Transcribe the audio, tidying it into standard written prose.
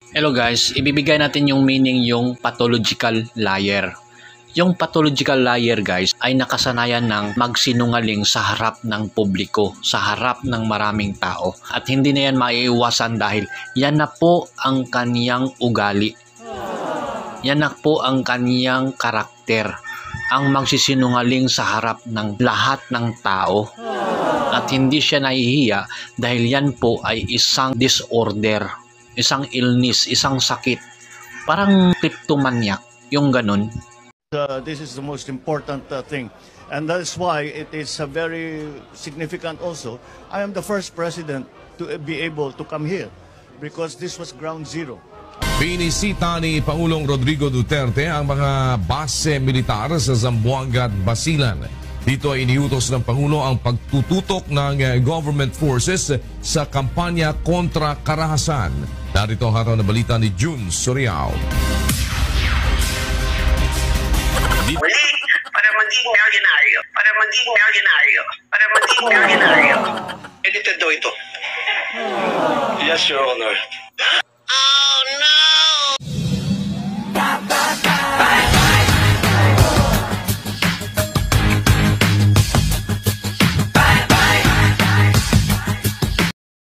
Hello guys, ibibigay natin yung meaning yung pathological liar. Yung pathological liar guys ay nakasanayan ng magsinungaling sa harap ng publiko, sa harap ng maraming tao. At hindi na yan maiiwasan dahil yan na po ang kaniyang ugali. Yan na po ang kaniyang karakter. Ang magsisinungaling sa harap ng lahat ng tao. At hindi siya nahihiya dahil yan po ay isang disorder. Isang illness, isang sakit. Parang kleptomaniac, yung ganun. This is the most important thing. And that's why it is very significant also. I am the first president to be able to come here because this was ground zero. Binisita ni Pangulong Rodrigo Duterte ang mga base militar sa Zamboanga at Basilan. Dito ay iniutos ng Pangulo ang pagtututok ng government forces sa kampanya kontra karahasan. Narito ang hataw na balita ni June Soriao. Muli, para maging milyonaryo. Para maging milyonaryo. Para maging milyonaryo. Edited daw ito. Yes, Your Honor.